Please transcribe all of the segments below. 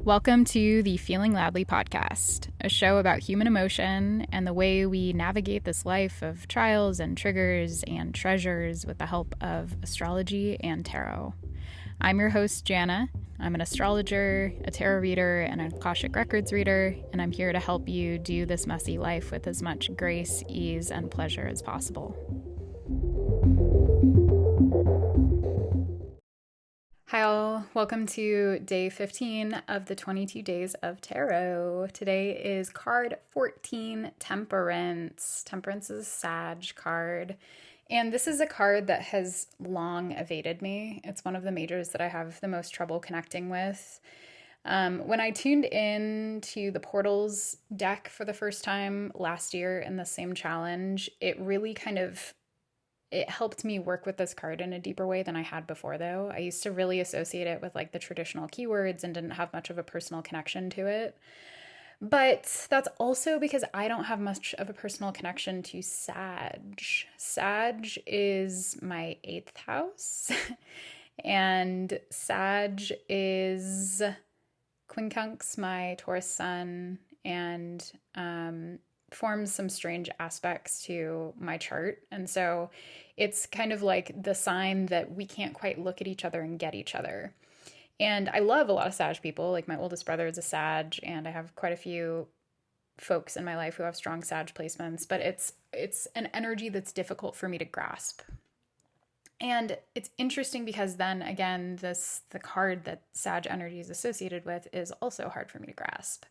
Welcome to the Feeling Loudly podcast, a show about human emotion and the way we navigate this life of trials and triggers and treasures with the help of astrology and tarot. I'm your host, Jana. I'm an astrologer, a tarot reader, and an Akashic Records reader, and I'm here to help you do this messy life with as much grace, ease, and pleasure as possible. Hi all, welcome to day 15 of the 22 days of tarot. Today is card 14, Temperance. Temperance is a Sag card, and this is a card that has long evaded me. It's one of the majors that I have the most trouble connecting with. When I tuned in to the Portals deck for the first time last year in the same challenge, it helped me work with this card in a deeper way than I had before, though. I used to really associate it with like the traditional keywords and didn't have much of a personal connection to it. But that's also because I don't have much of a personal connection to Sag. Sag is my 8th house, and Sag is quincunx my Taurus sun, and forms some strange aspects to my chart. And so it's kind of like the sign that we can't quite look at each other and get each other. And I love a lot of Sag people. Like my oldest brother is a Sag, and I have quite a few folks in my life who have strong Sag placements, but it's an energy that's difficult for me to grasp. And it's interesting because then again, the card that Sag energy is associated with is also hard for me to grasp.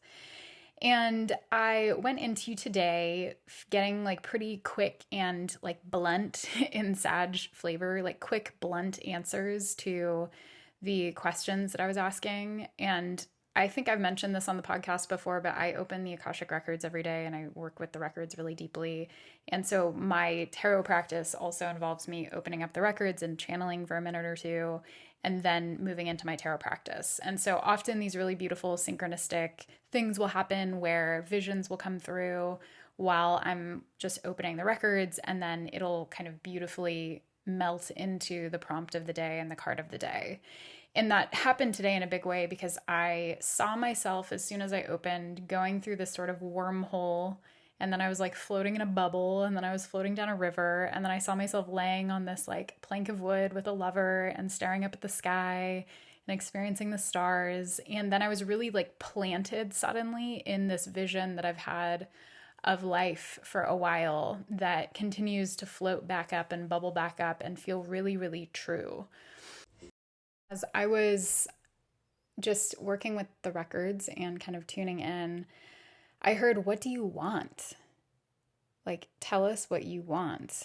And I went into today getting like pretty quick and like blunt in Sag flavor, like quick, blunt answers to the questions that I was asking. And I think I've mentioned this on the podcast before, but I open the Akashic Records every day and I work with the records really deeply. And so my tarot practice also involves me opening up the records and channeling for a minute or two, and then moving into my tarot practice. And so often these really beautiful synchronistic things will happen where visions will come through while I'm just opening the records, and then it'll kind of beautifully melt into the prompt of the day and the card of the day. And that happened today in a big way because I saw myself as soon as I opened going through this sort of wormhole, and then I was like floating in a bubble, and then I was floating down a river, and then I saw myself laying on this like plank of wood with a lover and staring up at the sky and experiencing the stars. And then I was really like planted suddenly in this vision that I've had of life for a while that continues to float back up and bubble back up and feel really, really true. As I was just working with the records and kind of tuning in, I heard, "What do you want? Like, tell us what you want."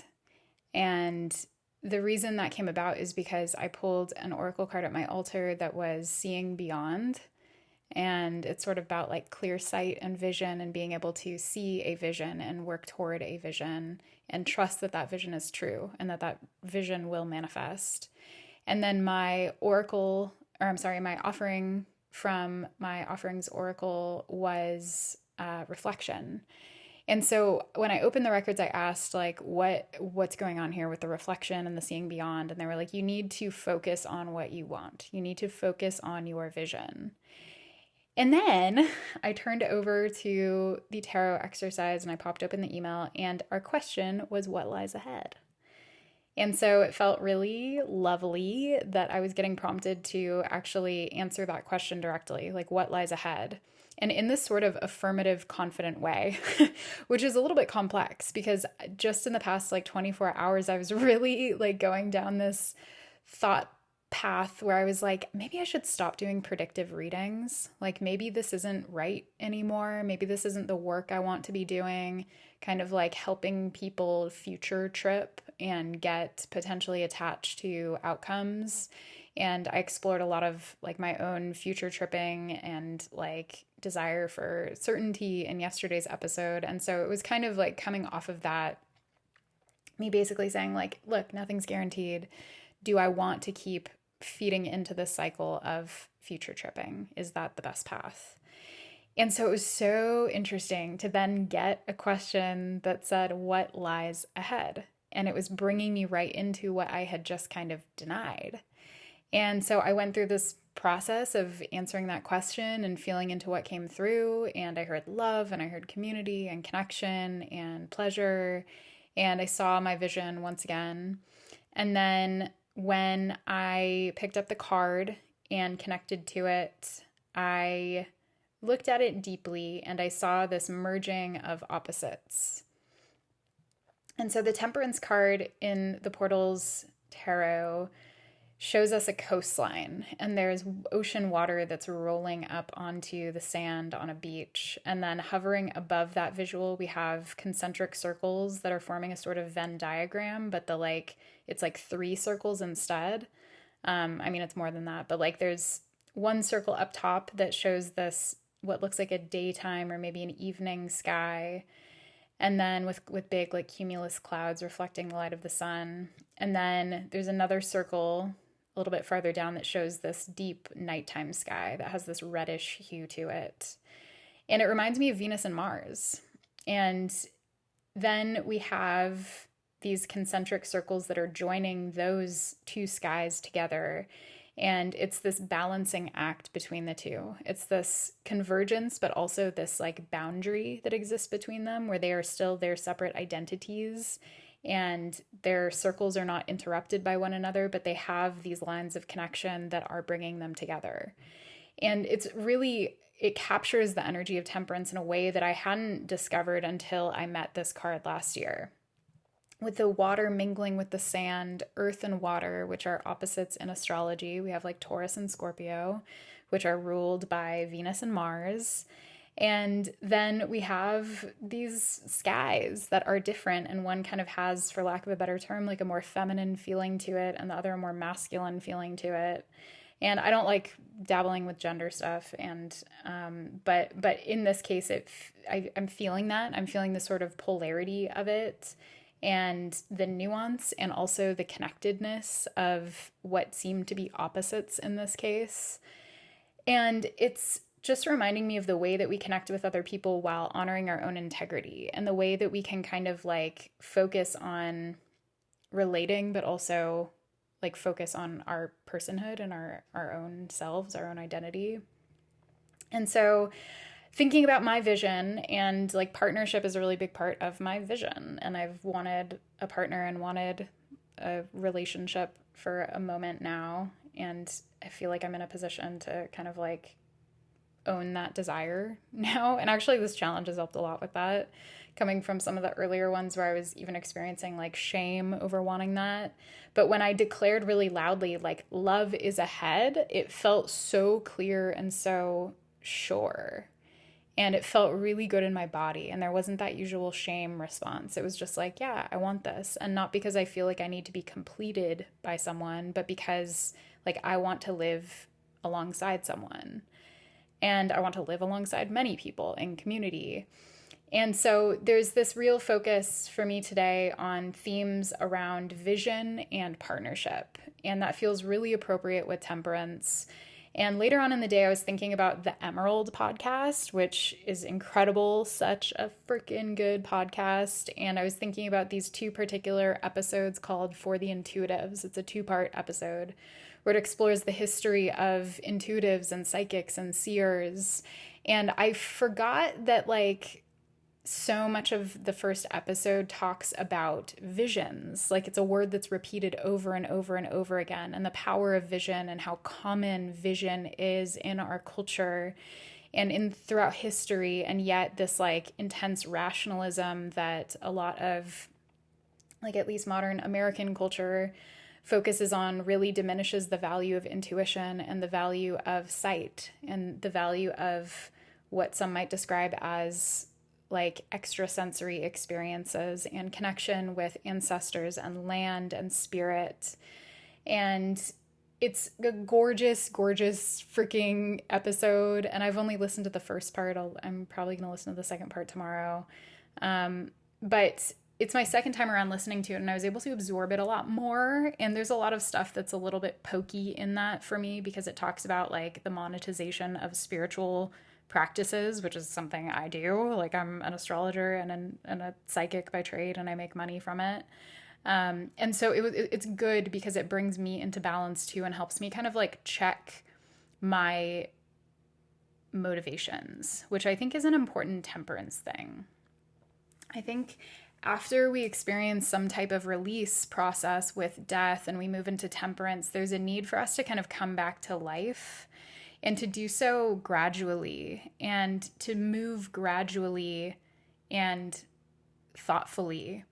And the reason that came about is because I pulled an oracle card at my altar that was seeing beyond. And it's sort of about like clear sight and vision and being able to see a vision and work toward a vision and trust that that vision is true and that that vision will manifest. And then my offering from my offerings oracle was reflection. And so when I opened the records, I asked like, what's going on here with the reflection and the seeing beyond? And they were like, you need to focus on what you want. You need to focus on your vision. And then I turned over to the tarot exercise and I popped open the email, and our question was, what lies ahead? And so it felt really lovely that I was getting prompted to actually answer that question directly, like what lies ahead? And in this sort of affirmative, confident way, which is a little bit complex because just in the past like 24 hours, I was really like going down this thought path where I was like, maybe I should stop doing predictive readings. Like maybe this isn't right anymore. Maybe this isn't the work I want to be doing, kind of like helping people future trip and get potentially attached to outcomes. And I explored a lot of like my own future tripping and like desire for certainty in yesterday's episode. And so it was kind of like coming off of that, me basically saying like, look, nothing's guaranteed. Do I want to keep feeding into this cycle of future tripping? Is that the best path? And so it was so interesting to then get a question that said, what lies ahead? And it was bringing me right into what I had just kind of denied. And so I went through this process of answering that question and feeling into what came through. And I heard love, and I heard community and connection and pleasure. And I saw my vision once again. And then when I picked up the card and connected to it, I looked at it deeply and I saw this merging of opposites. And so the Temperance card in the Portals Tarot shows us a coastline, and there's ocean water that's rolling up onto the sand on a beach. And then hovering above that visual, we have concentric circles that are forming a sort of Venn diagram, but it's like 3 circles instead. I mean, it's more than that, but like there's one circle up top that shows this, what looks like a daytime or maybe an evening sky. And then with big like cumulus clouds reflecting the light of the sun. And then there's another circle a little bit farther down that shows this deep nighttime sky that has this reddish hue to it. And it reminds me of Venus and Mars. And then we have these concentric circles that are joining those 2 skies together. And it's this balancing act between the two. It's this convergence, but also this like boundary that exists between them, where they are still their separate identities and their circles are not interrupted by one another, but they have these lines of connection that are bringing them together. And it captures the energy of Temperance in a way that I hadn't discovered until I met this card last year. With the water mingling with the sand, earth and water, which are opposites in astrology. We have like Taurus and Scorpio, which are ruled by Venus and Mars. And then we have these skies that are different, and one kind of has, for lack of a better term, like a more feminine feeling to it, and the other a more masculine feeling to it. And I don't like dabbling with gender stuff, and but in this case, I'm feeling that. I'm feeling the sort of polarity of it, and the nuance, and also the connectedness of what seem to be opposites in this case. And it's just reminding me of the way that we connect with other people while honoring our own integrity, and the way that we can kind of like focus on relating, but also like focus on our personhood and our own selves, our own identity. And so thinking about my vision, and like partnership is a really big part of my vision. And I've wanted a partner and wanted a relationship for a moment now. And I feel like I'm in a position to kind of like own that desire now. And actually this challenge has helped a lot with that, coming from some of the earlier ones where I was even experiencing like shame over wanting that. But when I declared really loudly, like, love is ahead, it felt so clear and so sure. And it felt really good in my body. And there wasn't that usual shame response. It was just like, yeah, I want this. And not because I feel like I need to be completed by someone, but because like I want to live alongside someone. And I want to live alongside many people in community. And so there's this real focus for me today on themes around vision and partnership. And that feels really appropriate with Temperance. And later on in the day, I was thinking about the Emerald podcast, which is incredible, such a freaking good podcast. And I was thinking about these 2 particular episodes called For the Intuitives. It's a 2-part episode where it explores the history of intuitives and psychics and seers. And I forgot that like so much of the first episode talks about visions. Like it's a word that's repeated over and over and over again, and the power of vision and how common vision is in our culture and in throughout history. And yet this like intense rationalism that a lot of like at least modern American culture focuses on really diminishes the value of intuition and the value of sight and the value of what some might describe as like extrasensory experiences and connection with ancestors and land and spirit. And it's a gorgeous, gorgeous freaking episode. And I've only listened to the first part. I'm probably going to listen to the second part tomorrow. But it's my second time around listening to it, and I was able to absorb it a lot more. And there's a lot of stuff that's a little bit pokey in that for me, because it talks about like the monetization of spiritual practices, which is something I do. Like I'm an astrologer and a psychic by trade, and I make money from it. And so it's good because it brings me into balance too and helps me kind of like check my motivations, which I think is an important temperance thing. I think after we experience some type of release process with death and we move into temperance, there's a need for us to kind of come back to life and to do so gradually and to move gradually and thoughtfully.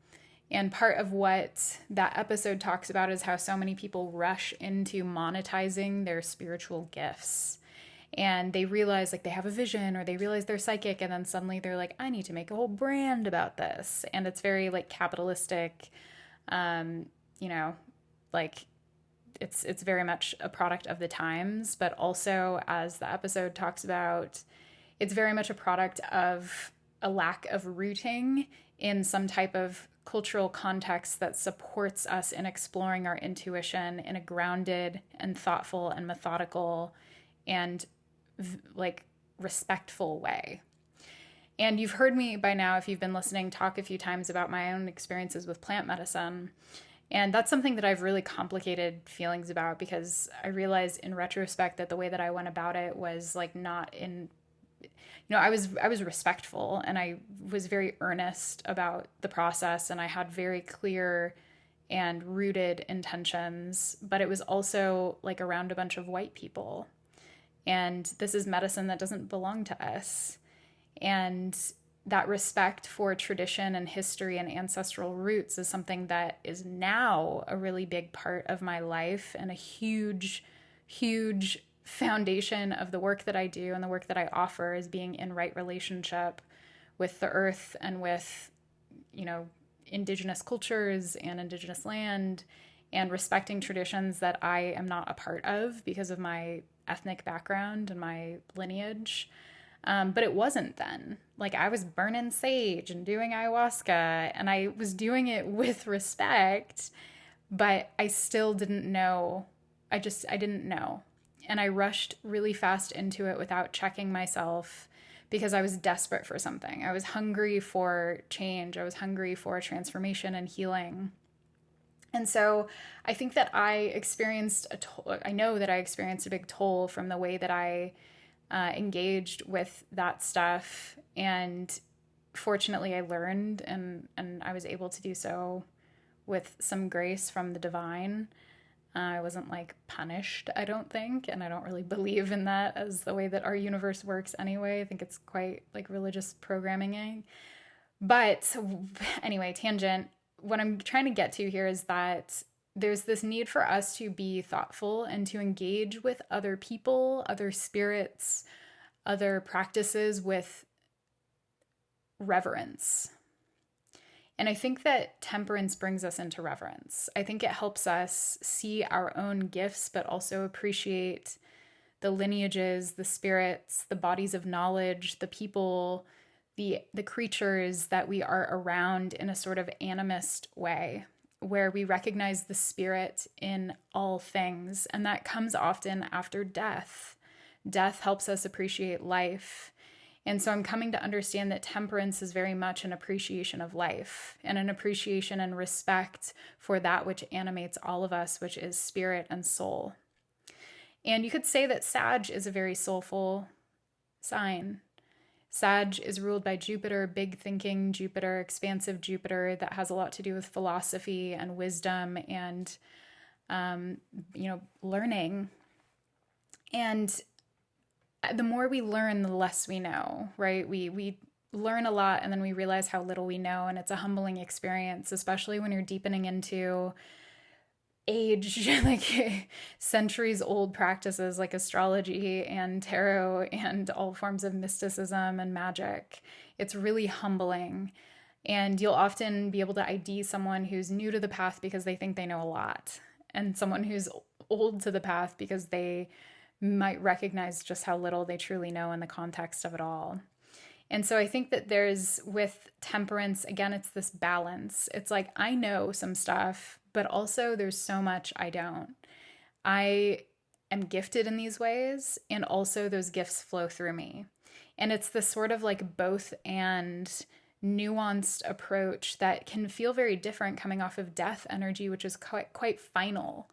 And part of what that episode talks about is how so many people rush into monetizing their spiritual gifts. And they realize like they have a vision or they realize they're psychic, and then suddenly they're like, I need to make a whole brand about this. And it's very like capitalistic, you know, like it's very much a product of the times, but also, as the episode talks about, it's very much a product of a lack of rooting in some type of cultural context that supports us in exploring our intuition in a grounded and thoughtful and methodical and like respectful way. And you've heard me by now, if you've been listening, talk a few times about my own experiences with plant medicine. And that's something that I've really complicated feelings about, because I realized in retrospect that the way that I went about it was like not in, I was respectful and I was very earnest about the process, and I had very clear and rooted intentions, but it was also like around a bunch of white people. And this is medicine that doesn't belong to us. And that respect for tradition and history and ancestral roots is something that is now a really big part of my life and a huge, huge foundation of the work that I do and the work that I offer, is being in right relationship with the earth and with, indigenous cultures and indigenous land, and respecting traditions that I am not a part of because of my ethnic background and my lineage. But it wasn't then. Like, I was burning sage and doing ayahuasca, and I was doing it with respect, but I still didn't know. I didn't know. And I rushed really fast into it without checking myself, because I was desperate for something. I was hungry for change. I was hungry for transformation and healing. And so I think that I know that I experienced a big toll from the way that I engaged with that stuff. And fortunately, I learned, and I was able to do so with some grace from the divine. I wasn't like punished, I don't think. And I don't really believe in that as the way that our universe works anyway. I think it's quite like religious programming. But anyway, tangent. What I'm trying to get to here is that there's this need for us to be thoughtful and to engage with other people, other spirits, other practices with reverence. And I think that temperance brings us into reverence. I think it helps us see our own gifts, but also appreciate the lineages, the spirits, the bodies of knowledge, the people, the creatures that we are around in a sort of animist way, where we recognize the spirit in all things. And that comes often after death. Death helps us appreciate life. And so I'm coming to understand that temperance is very much an appreciation of life, and an appreciation and respect for that which animates all of us, which is spirit and soul. And you could say that Sag is a very soulful sign. Sag is ruled by Jupiter, big thinking Jupiter, expansive Jupiter, that has a lot to do with philosophy and wisdom and, learning. And the more we learn, the less we know, right? We learn a lot and then we realize how little we know. And it's a humbling experience, especially when you're deepening into age, like centuries old practices like astrology and tarot and all forms of mysticism and magic. It's really humbling. And you'll often be able to ID someone who's new to the path because they think they know a lot, and someone who's old to the path because they might recognize just how little they truly know in the context of it all. And so I think that with temperance, again, it's this balance. It's like, I know some stuff, but also there's so much I don't. I am gifted in these ways, and also those gifts flow through me. And it's this sort of like both and nuanced approach that can feel very different coming off of death energy, which is quite final.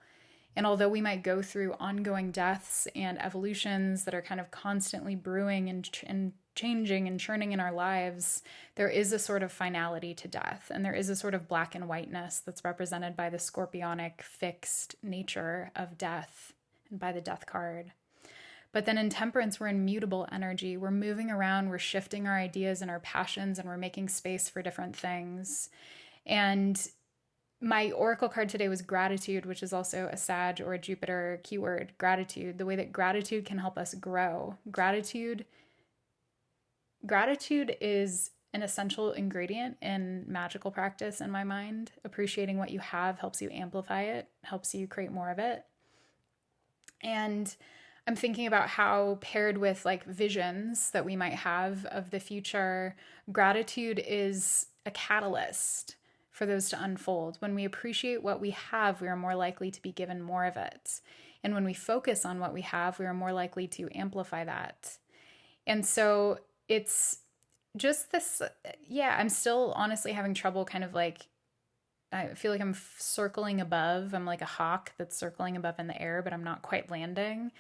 And although we might go through ongoing deaths and evolutions that are kind of constantly brewing and changing and churning in our lives, there is a sort of finality to death. And there is a sort of black and whiteness that's represented by the scorpionic fixed nature of death and by the death card. But then in Temperance, we're in mutable energy. We're moving around, we're shifting our ideas and our passions, and we're making space for different things. And my oracle card today was gratitude, which is also a Sag or a Jupiter keyword, gratitude, the way that gratitude can help us grow. Gratitude is an essential ingredient in magical practice in my mind. Appreciating what you have helps you amplify it, helps you create more of it. And I'm thinking about how, paired with like visions that we might have of the future, gratitude is a catalyst for those to unfold. When we appreciate what we have, we are more likely to be given more of it. And when we focus on what we have, we are more likely to amplify that. And so it's just this, I'm still honestly having trouble kind of like, I feel like I'm circling above. I'm like a hawk that's circling above in the air, but I'm not quite landing.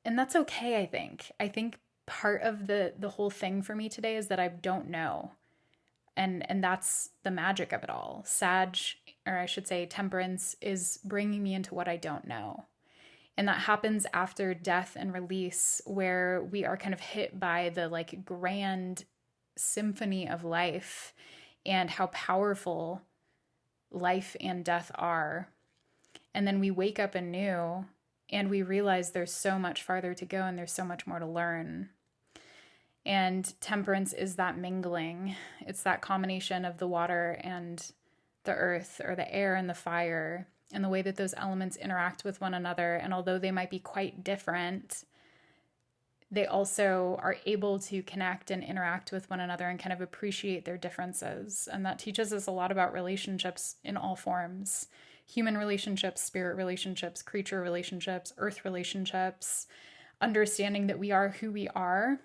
And that's okay, I think. I think part of the whole thing for me today is that I don't know. And that's the magic of it all. Sag, or I should say Temperance, is bringing me into what I don't know. And that happens after death and release, where we are kind of hit by the like grand symphony of life and how powerful life and death are. And then we wake up anew and we realize there's so much farther to go and there's so much more to learn. And Temperance is that mingling. It's that combination of the water and the earth, or the air and the fire, and the way that those elements interact with one another. And although they might be quite different, they also are able to connect and interact with one another and kind of appreciate their differences. And that teaches us a lot about relationships in all forms: human relationships, spirit relationships, creature relationships, earth relationships, understanding that we are who we are.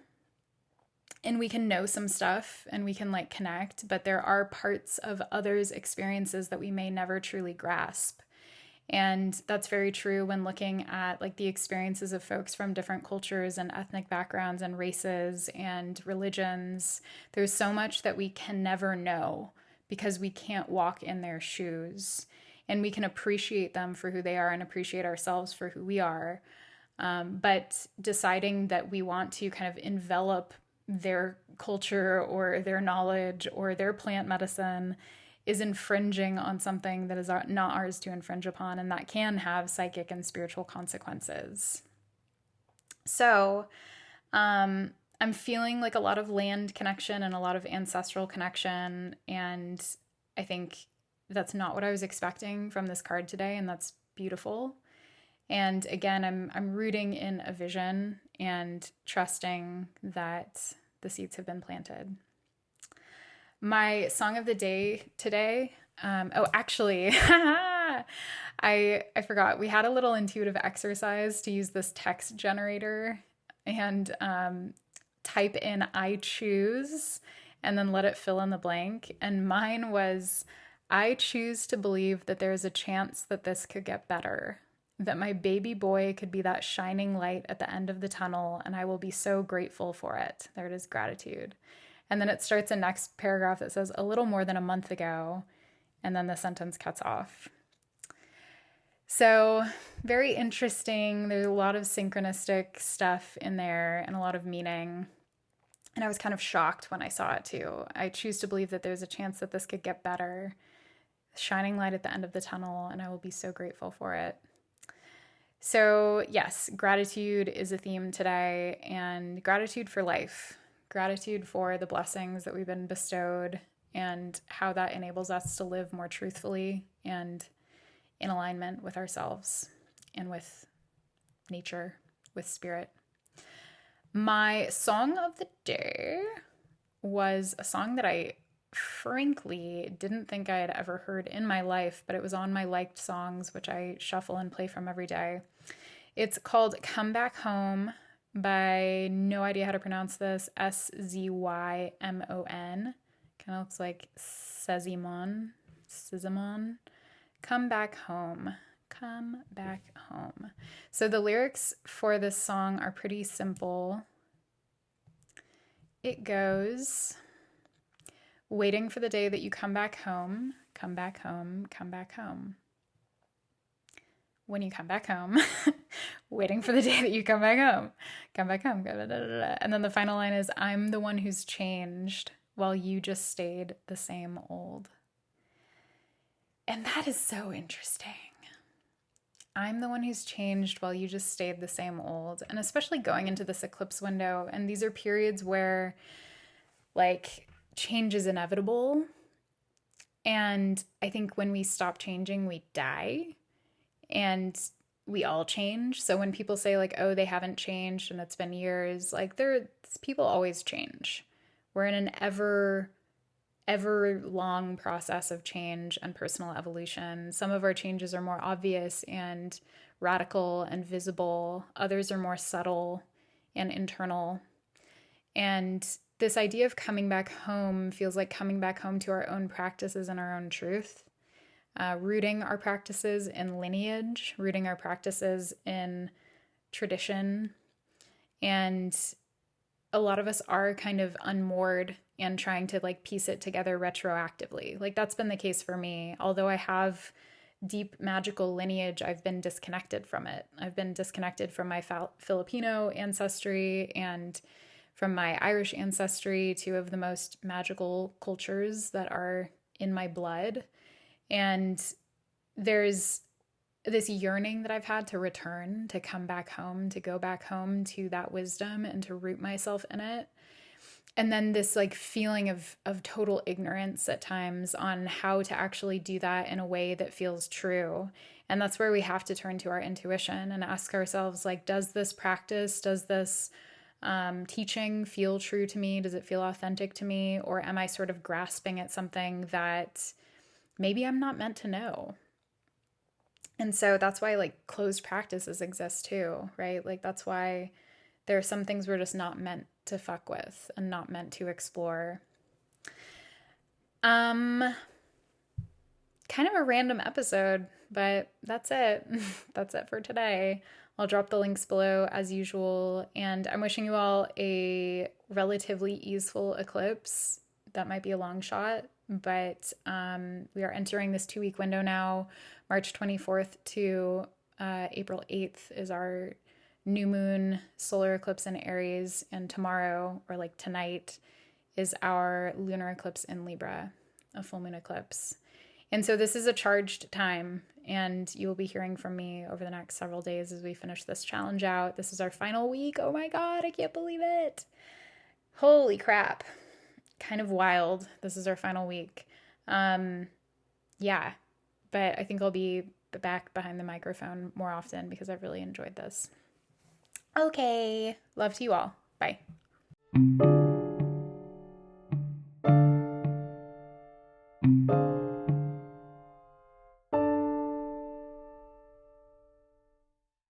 And we can know some stuff and we can like connect, but there are parts of others' experiences that we may never truly grasp. And that's very true when looking at like the experiences of folks from different cultures and ethnic backgrounds and races and religions. There's so much that we can never know because we can't walk in their shoes. And we can appreciate them for who they are and appreciate ourselves for who we are. But deciding that we want to kind of envelop their culture or their knowledge or their plant medicine is infringing on something that is not ours to infringe upon, and that can have psychic and spiritual consequences. So I'm feeling like a lot of land connection and a lot of ancestral connection, and I think that's not what I was expecting from this card today, and that's beautiful. And again, I'm rooting in a vision and trusting that the seeds have been planted. My song of the day today, actually, I forgot. We had a little intuitive exercise to use this text generator and type in "I choose" and then let it fill in the blank. And mine was, "I choose to believe that there is a chance that this could get better, that my baby boy could be that shining light at the end of the tunnel, and I will be so grateful for it." There it is, gratitude. And then it starts a next paragraph that says, "a little more than a month ago," and then the sentence cuts off. So very interesting. There's a lot of synchronistic stuff in there and a lot of meaning. And I was kind of shocked when I saw it too. I choose to believe that there's a chance that this could get better. Shining light at the end of the tunnel, and I will be so grateful for it. So yes, gratitude is a theme today, and gratitude for life, gratitude for the blessings that we've been bestowed and how that enables us to live more truthfully and in alignment with ourselves and with nature, with spirit. My song of the day was a song that I frankly didn't think I had ever heard in my life, but it was on my liked songs, which I shuffle and play from every day. It's called "Come Back Home" by, no idea how to pronounce this, Szymon. Kind Kind of looks like Sezimon. Come back home. Come back home. So the lyrics for this song are pretty simple. It goes, waiting for the day that you come back home, come back home, come back home. When you come back home, waiting for the day that you come back home, come back home. And then the final line is, I'm the one who's changed while you just stayed the same old. And that is so interesting. I'm the one who's changed while you just stayed the same old. And especially going into this eclipse window. And these are periods where like change is inevitable. And I think when we stop changing, we die. And we all change. So when people say like, oh, they haven't changed and it's been years, like people always change. We're in an ever long process of change and personal evolution. Some of our changes are more obvious and radical and visible. Others are more subtle and internal. And this idea of coming back home feels like coming back home to our own practices and our own truth. Rooting our practices in lineage, rooting our practices in tradition. And a lot of us are kind of unmoored and trying to like piece it together retroactively. Like that's been the case for me. Although I have deep magical lineage, I've been disconnected from it. I've been disconnected from my Filipino ancestry and from my Irish ancestry, two of the most magical cultures that are in my blood. And there's this yearning that I've had to return, to come back home, to go back home to that wisdom and to root myself in it. And then this like feeling of total ignorance at times on how to actually do that in a way that feels true. And that's where we have to turn to our intuition and ask ourselves, like, does this practice, does this teaching feel true to me? Does it feel authentic to me? Or am I sort of grasping at something that maybe I'm not meant to know? And so that's why like closed practices exist too, right? Like that's why there are some things we're just not meant to fuck with and not meant to explore. Kind of a random episode, but that's it. That's it for today. I'll drop the links below as usual, and I'm wishing you all a relatively easeful eclipse. That might be a long shot, but we are entering this 2-week window now. March 24th to April 8th is our new moon solar eclipse in Aries, and tomorrow, or like tonight, is our lunar eclipse in Libra, a full moon eclipse. And so this is a charged time, and you'll be hearing from me over the next several days as we finish this challenge out. This is our final week. Oh my God, I can't believe it. Holy crap. Kind of wild. This is our final week. Yeah, but I think I'll be back behind the microphone more often because I've really enjoyed this. Okay. Love to you all. Bye.